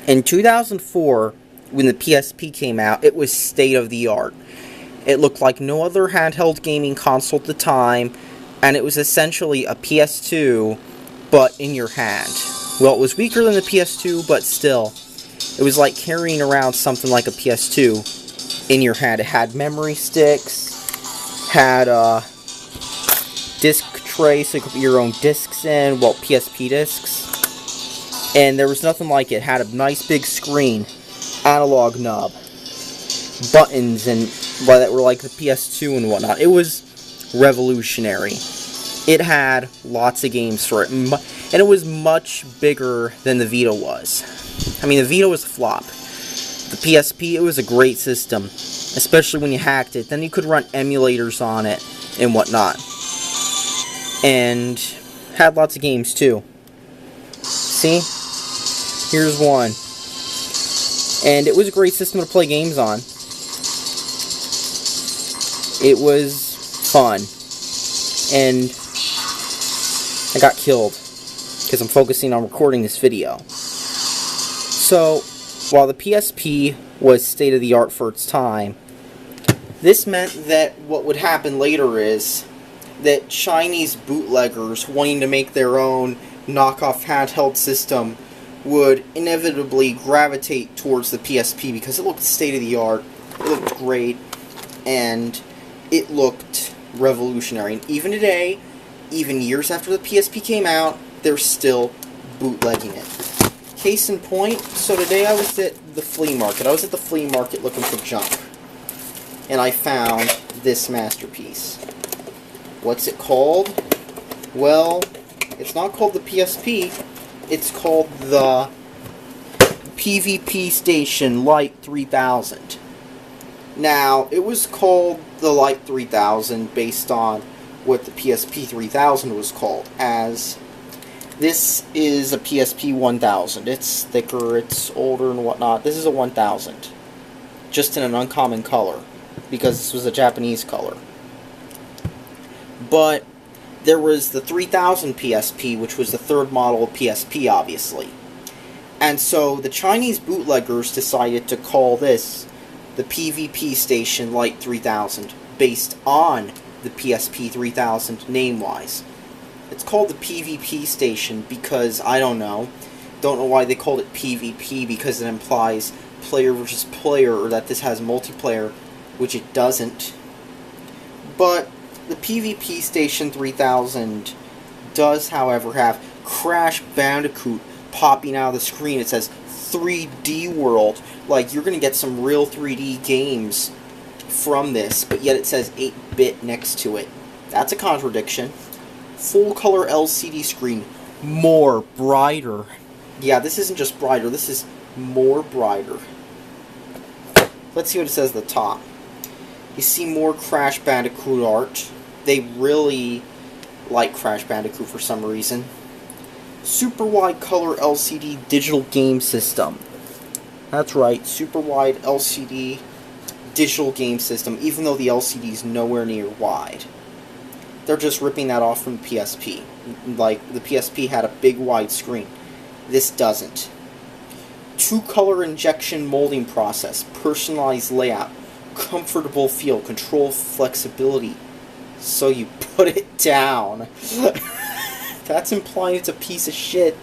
In 2004, when the PSP came out, it was state-of-the-art. It looked like no other handheld gaming console at the time, and it was essentially a PS2, but in your hand. Well, it was weaker than the PS2, but still, it was like carrying around something like a PS2 in your hand. It had memory sticks, had a disc tray so you could put your own discs in, well, PSP discs. And there was nothing like it. It had a nice big screen, analog knob, buttons, and that were like the PS2 and whatnot. It was revolutionary. It had lots of games for it, and it was much bigger than the Vita was. I mean, the Vita was a flop. The PSP, it was a great system, especially when you hacked it. Then you could run emulators on it and whatnot. And had lots of games too. See? Here's one. And it was a great system to play games on. It was fun. And I got killed because I'm focusing on recording this video. So, while the PSP was state-of-the-art for its time, this meant that what would happen later is that Chinese bootleggers wanting to make their own knockoff handheld system would inevitably gravitate towards the PSP because it looked state-of-the-art, it looked great, and it looked revolutionary. And even today, even years after the PSP came out, they're still bootlegging it. Case in point, so today I was at the flea market. I was at the flea market looking for junk. And I found this masterpiece. What's it called? Well, it's not called the PSP. It's called the PvP Station Lite 3000. Now, it was called the Lite 3000 based on what the PSP 3000 was called, as this is a PSP 1000. It's thicker, it's older and whatnot. This is a 1000. Just in an uncommon color, because this was a Japanese color. But there was the 3000 PSP, which was the third model of PSP, obviously. And so the Chinese bootleggers decided to call this the PvP Station Lite 3000, based on the PSP 3000 name-wise. It's called the PvP Station because, I don't know why they called it PvP, because it implies player versus player, or that this has multiplayer, which it doesn't. But the PvP Station 3000 does, however, have Crash Bandicoot popping out of the screen. It says 3D World, like you're going to get some real 3D games from this, but yet it says 8-bit next to it. That's a contradiction. Full color LCD screen, more brighter. Yeah, this isn't just brighter, this is more brighter. Let's see what it says at the top. You see more Crash Bandicoot art. They really like Crash Bandicoot for some reason. Super wide color LCD digital game system. That's right, super wide LCD digital game system, even though the LCD is nowhere near wide. They're just ripping that off from the PSP. Like, the PSP had a big wide screen. This doesn't. 2-color injection molding process, personalized layout, comfortable feel, control flexibility. So you put it down. That's implying it's a piece of shit.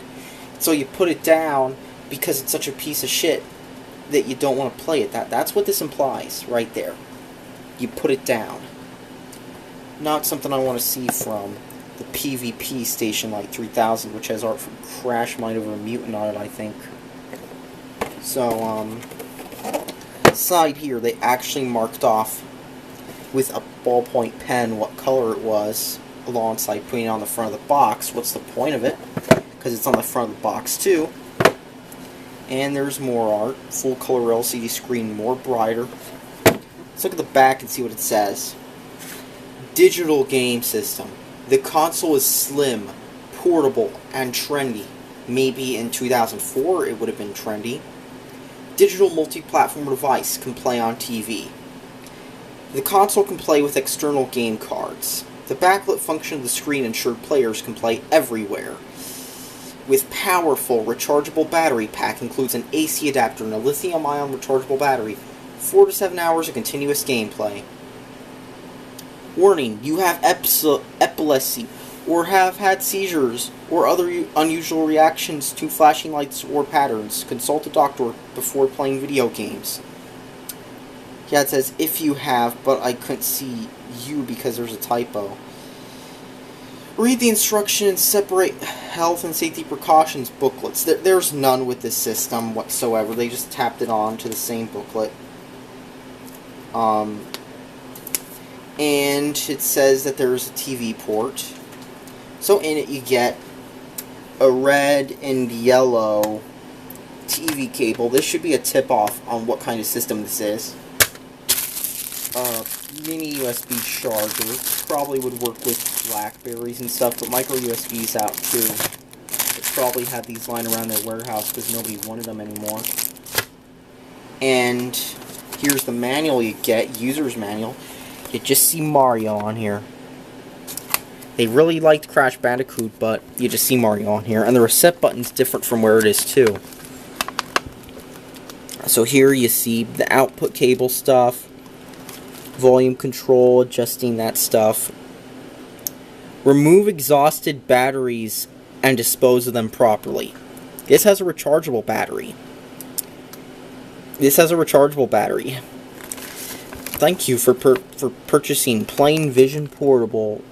So you put it down because it's such a piece of shit that you don't want to play it. That's what this implies right there. You put it down. Not something I want to see from the PvP Station Lite 3000, which has art from Crash Mind Over Mutant on it, I think. So, side here, they actually marked off with a ballpoint pen what color it was, alongside putting it on the front of the box. What's the point of it? Because it's on the front of the box too. And there's more art. Full color LCD screen, more brighter. Let's look at the back and see what it says. Digital game system. The console is slim, portable, and trendy. Maybe in 2004 it would have been trendy. Digital multi-platform device, can play on TV. The console can play with external game cards. The backlit function of the screen ensured players can play everywhere. with powerful rechargeable battery pack. Includes an AC adapter and a lithium-ion rechargeable battery. 4 to 7 hours of continuous gameplay. Warning, you have epilepsy, or have had seizures, or other unusual reactions to flashing lights or patterns. Consult a doctor before playing video games. Yeah, it says, if you have, but I couldn't see you because there's a typo. Read the instructions, separate health and safety precautions booklets. There's none with this system whatsoever. They just tapped it on to the same booklet. And it says that there's a TV port. So in it you get a red and yellow TV cable. This should be a tip-off on what kind of system this is. Mini USB charger. Probably would work with Blackberries and stuff, but micro USB's out too. They probably had these lying around their warehouse because nobody wanted them anymore. And here's the manual you get, user's manual. You just see Mario on here. They really liked Crash Bandicoot, but you just see Mario on here. And the reset button's different from where it is too. So here you see the output cable stuff. Volume control, adjusting that stuff. Remove exhausted batteries and dispose of them properly. This has a rechargeable battery. Thank you for purchasing Plain Vision Portable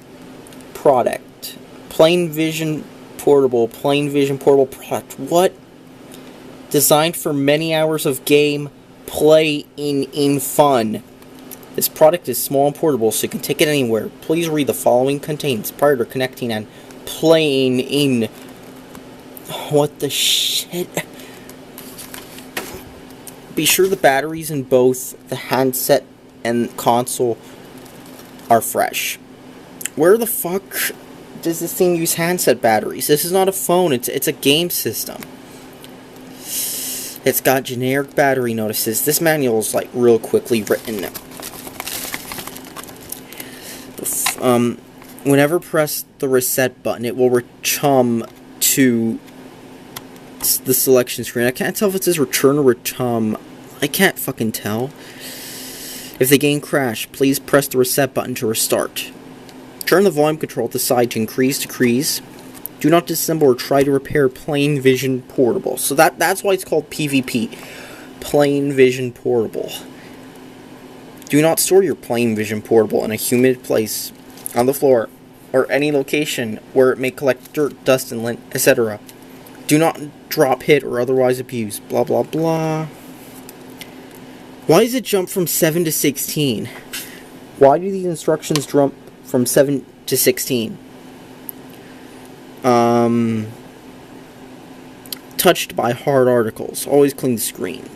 product. Plain Vision Portable product. What? Designed for many hours of game play in fun. This product is small and portable, so you can take it anywhere. Please read the following contains prior to connecting and playing in... What the shit? Be sure the batteries in both the handset and console are fresh. Where the fuck does this thing use handset batteries? This is not a phone, it's a game system. It's got generic battery notices. This manual is like real quickly written. Whenever press the reset button, it will return to the selection screen. I can't tell if it says return or return. I can't fucking tell. If the game crashed, please press the reset button to restart. Turn the volume control to the side to increase, decrease. Do not disassemble or try to repair Plain Vision Portable. So that's why it's called PvP. Plain Vision Portable. Do not store your Plain Vision Portable in a humid place, on the floor, or any location where it may collect dirt, dust, and lint, etc. Do not drop, hit, or otherwise abuse. Blah, blah, blah. Why does it jump from 7 to 16? Why do these instructions jump from 7 to 16? Touched by hard articles. Always clean the screen.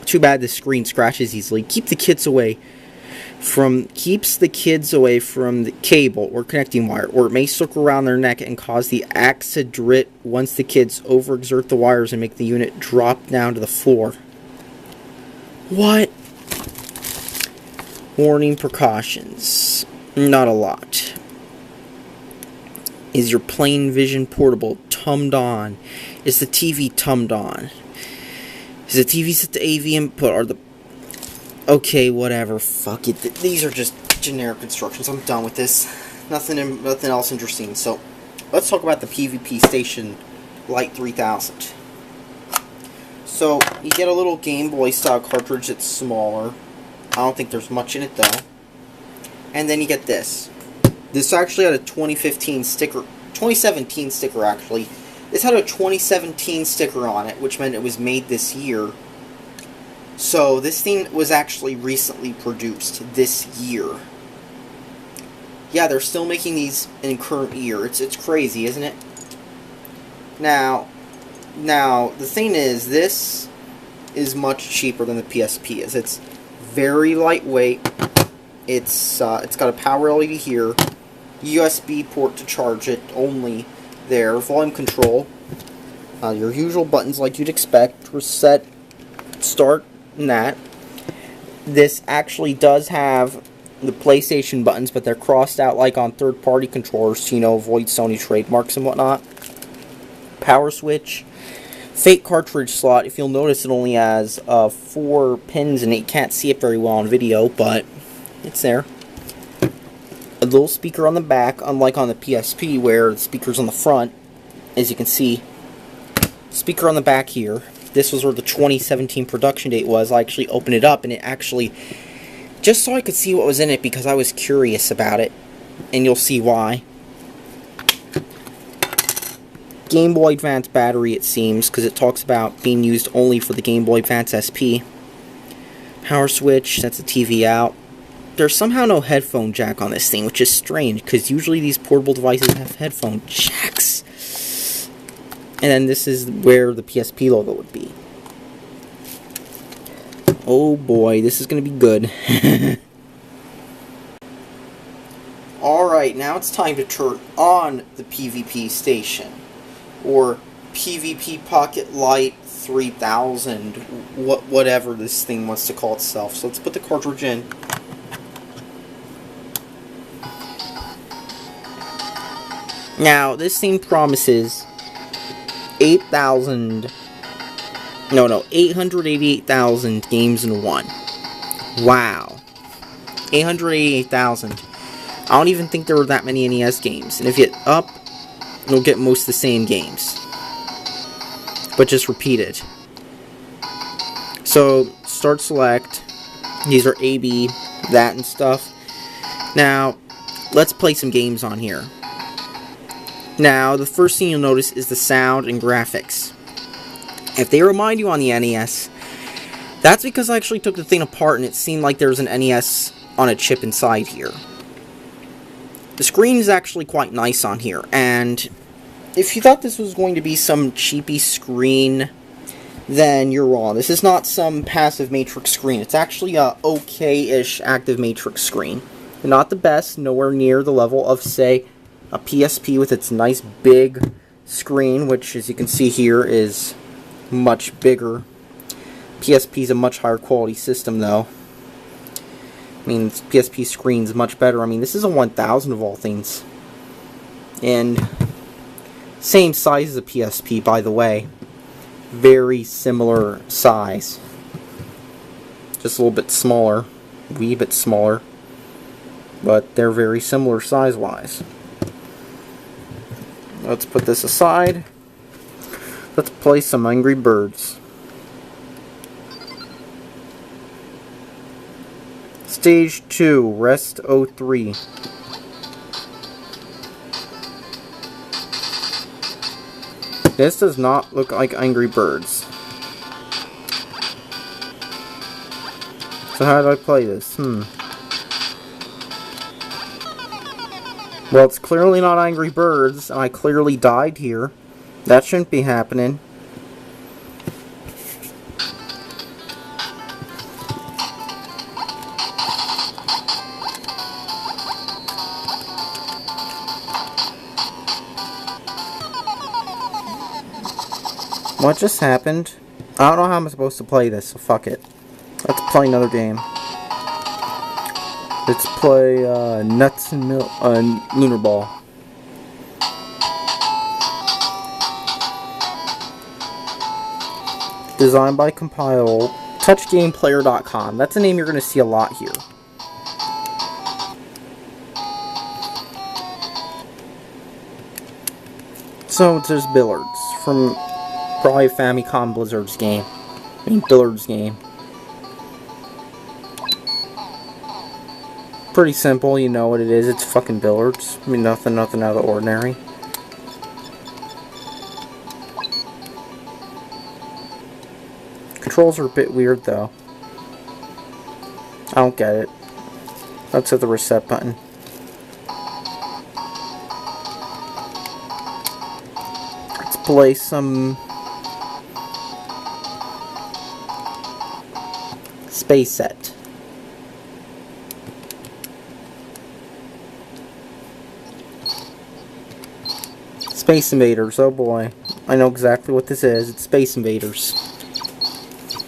Too bad the screen scratches easily. Keeps the kids away from the cable or connecting wire, or it may soak around their neck and cause the accident once the kids overexert the wires and make the unit drop down to the floor. What? Warning precautions. Not a lot. Is your Plain Vision Portable turned on? Is the TV turned on? Is the TV set to AV input? Or the... Okay, whatever. Fuck it. These are just generic instructions. I'm done with this. Nothing else interesting. So, let's talk about the PvP Station Lite 3000. So, you get a little Game Boy style cartridge that's smaller. I don't think there's much in it though. And then you get this. This actually had a 2017 sticker actually. This had a 2017 sticker on it, which meant it was made this year. So this thing was actually recently produced this year. Yeah, they're still making these in current year. It's crazy, isn't it? Now the thing is, this is much cheaper than the PSP is. It's very lightweight. It's got a power LED here, USB port to charge it only there, volume control, your usual buttons like you'd expect, reset, start, and that. This actually does have the PlayStation buttons, but they're crossed out like on third-party controllers to, avoid Sony trademarks and whatnot. power switch. Fake cartridge slot. If you'll notice, it only has 4 pins in it. You can't see it very well on video, but it's there. A little speaker on the back, unlike on the PSP where the speaker's on the front, as you can see. Speaker on the back here. This was where the 2017 production date was. I actually opened it up, and it actually, just so I could see what was in it, because I was curious about it, and you'll see why. Game Boy Advance battery, it seems, because it talks about being used only for the Game Boy Advance SP. Power switch, that's the TV out. There's somehow no headphone jack on this thing, which is strange, because usually these portable devices have headphone jacks. And then this is where the PSP logo would be. Oh boy, this is going to be good. Alright, now it's time to turn on the PvP station. Or PvP Pocket Lite 3000. Whatever this thing wants to call itself. So let's put the cartridge in. Now, this thing promises 888,000 games in one. Wow. 888,000. I don't even think there were that many NES games. And if you hit up, you'll get most of the same games. But just repeated. So, start select. These are A, B, that and stuff. Now, let's play some games on here. Now, the first thing you'll notice is the sound and graphics. If they remind you on the NES, that's because I actually took the thing apart and it seemed like there was an NES on a chip inside here. The screen is actually quite nice on here, and if you thought this was going to be some cheapy screen, then you're wrong. This is not some passive matrix screen. It's actually a okay-ish active matrix screen. Not the best, nowhere near the level of, say, a PSP with its nice big screen, which, as you can see here, is much bigger. PSP is a much higher quality system, though. I mean, PSP screen's much better. I mean, this is a 1000 of all things. And same size as a PSP, by the way. Very similar size. Just a little bit smaller. Wee bit smaller. But they're very similar size-wise. Let's put this aside. Let's play some Angry Birds. Stage 2, Rest 03. This does not look like Angry Birds. So how do I play this? Well, it's clearly not Angry Birds, and I clearly died here. That shouldn't be happening. What just happened? I don't know how I'm supposed to play this, so fuck it. Let's play another game. Let's play Nuts and Lunar Ball. Designed by Compile. TouchGamePlayer.com. That's a name you're going to see a lot here. So there's Billards from probably Famicom Blizzard's game. I mean Billard's game. Pretty simple, you know what it is. It's fucking billiards. I mean nothing out of the ordinary. Controls are a bit weird though. I don't get it. Let's hit the reset button. Let's play some Space Set. Space Invaders, oh boy. I know exactly what this is. It's Space Invaders.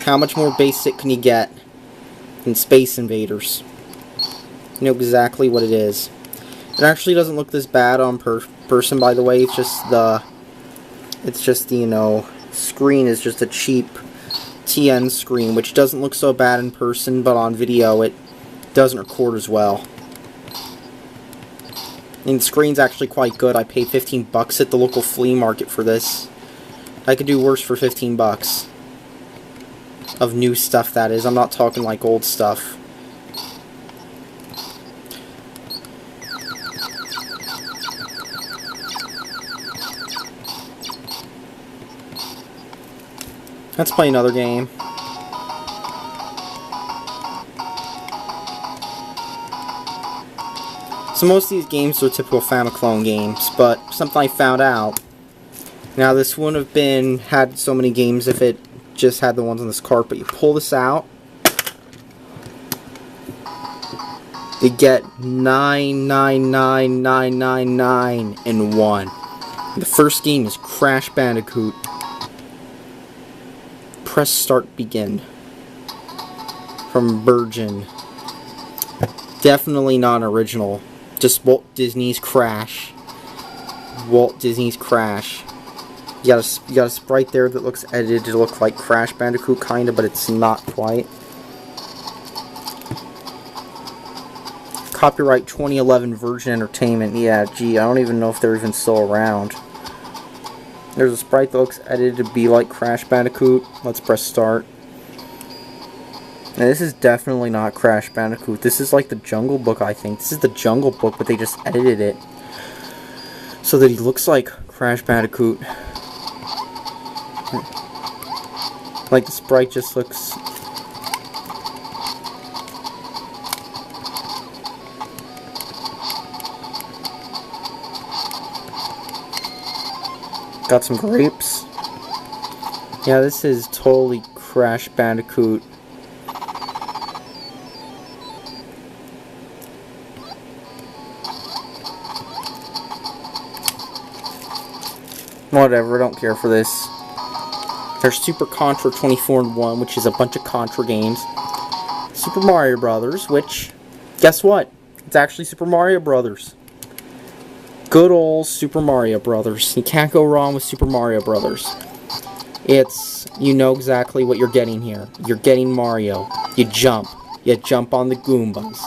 How much more basic can you get than Space Invaders? You know exactly what it is. It actually doesn't look this bad on person, by the way. It's just the It's just the, you know, screen is just a cheap TN screen, which doesn't look so bad in person, but on video it doesn't record as well. And the screen's actually quite good. I paid 15 bucks at the local flea market for this. I could do worse for 15 bucks. Of new stuff, that is. I'm not talking like old stuff. Let's play another game. So most of these games are typical Famiclone games, but something I found out. Now this wouldn't have been had so many games if it just had the ones on this cart, but you pull this out, you get 99999 in one. The first game is Crash Bandicoot. Press start begin. From Virgin. Definitely not original. Just Walt Disney's Crash. Walt Disney's Crash. You got a sprite there that looks edited to look like Crash Bandicoot, kinda, but it's not quite. Copyright 2011 Virgin Entertainment. Yeah, gee, I don't even know if they're even still around. There's a sprite that looks edited to be like Crash Bandicoot. Let's press start. Now, this is definitely not Crash Bandicoot. This is like the Jungle Book, I think. This is the Jungle Book, but they just edited it so that he looks like Crash Bandicoot. Like the sprite just looks... Got some grapes. Yeah, this is totally Crash Bandicoot. Whatever, I don't care for this. There's Super Contra 24-in-1, which is a bunch of Contra games. Super Mario Brothers, which, guess what? It's actually Super Mario Brothers. Good old Super Mario Brothers. You can't go wrong with Super Mario Brothers. It's, you know exactly what you're getting here. You're getting Mario. You jump on the Goombas.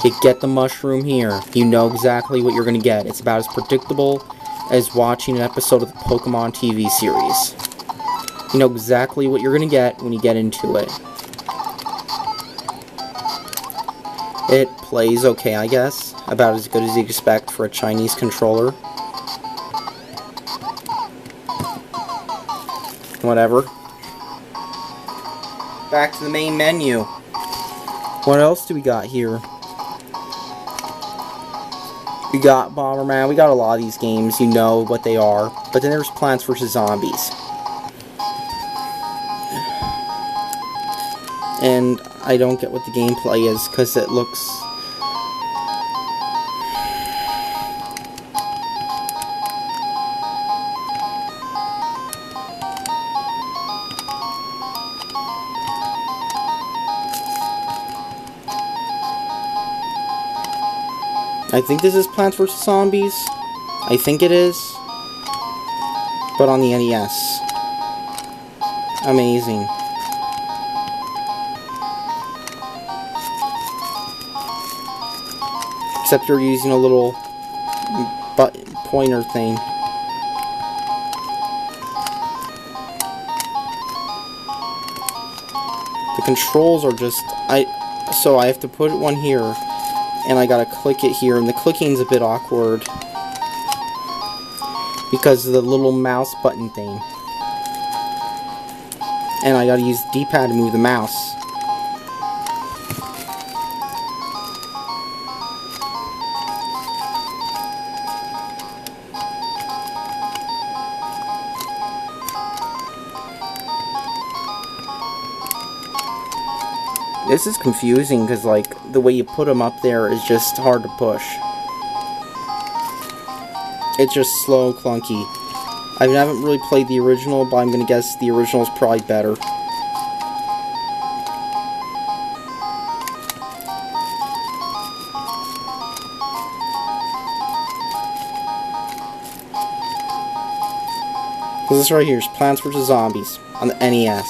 You get the mushroom here. You know exactly what you're going to get. It's about as predictable as watching an episode of the Pokemon TV series. You know exactly what you're going to get when you get into it. It plays okay, I guess. About as good as you'd expect for a Chinese controller. Whatever. Back to the main menu. What else do we got here? We got Bomberman. We got a lot of these games. You know what they are. But then there's Plants vs. Zombies. And I don't get what the gameplay is because it looks... I think this is Plants vs. Zombies. I think it is. But on the NES. Amazing. Except you're using a little pointer thing. The controls are just... So I have to put one here. And I gotta click it here, and the clicking's a bit awkward because of the little mouse button thing. And I gotta use the D-pad to move the mouse. This is confusing because, like, the way you put them up there is just hard to push. It's just slow, clunky. I haven't really played the original, but I'm gonna guess the original is probably better. So this right here is Plants vs. Zombies on the NES.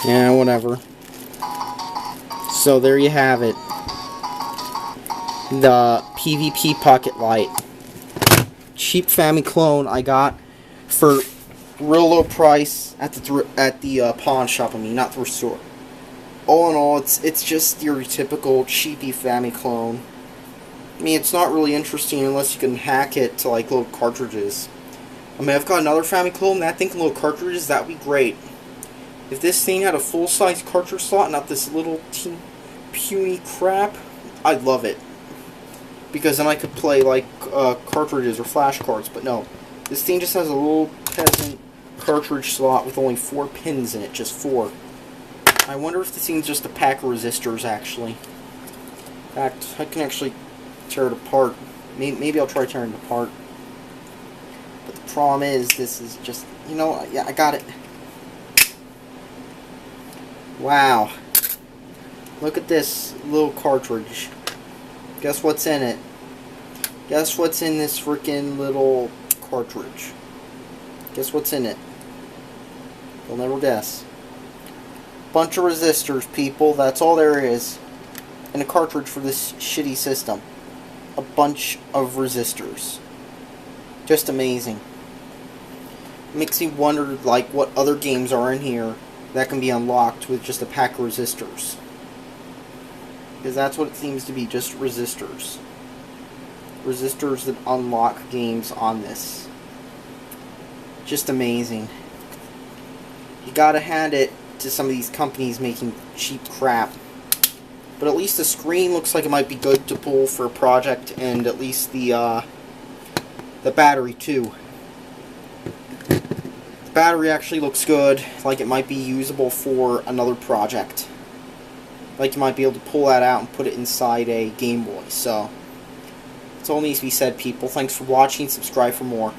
Yeah, whatever. So there you have it. The PvP Pocket Light. Cheap Famiclone I got for real low price at the pawn shop. I mean, not thrift store. All in all, it's just your typical cheapy Famiclone. I mean, it's not really interesting unless you can hack it to like little cartridges. I mean, I've got another Famiclone that thing can load cartridges. That'd be great. If this thing had a full-size cartridge slot, not this little puny crap, I'd love it. Because then I could play like cartridges or flashcards. But no, this thing just has a little peasant cartridge slot with only 4 pins in it, just 4. I wonder if this thing's just a pack of resistors, actually. In fact, I can actually tear it apart. Maybe I'll try tearing it apart. But the problem is, this is just, you know, yeah, I got it. Wow. Look at this little cartridge. Guess what's in it? Guess what's in this freaking little cartridge? Guess what's in it? You'll never guess. Bunch of resistors, people. That's all there is. In a cartridge for this shitty system. A bunch of resistors. Just amazing. Makes me wonder, like, what other games are in here that can be unlocked with just a pack of resistors. Because that's what it seems to be, just resistors. Resistors that unlock games on this. Just amazing. You gotta hand it to some of these companies making cheap crap. But at least the screen looks like it might be good to pull for a project, and at least the battery too. The battery actually looks good, like it might be usable for another project. Like you might be able to pull that out and put it inside a Game Boy. So, that's all needs to be said, people. Thanks for watching. Subscribe for more.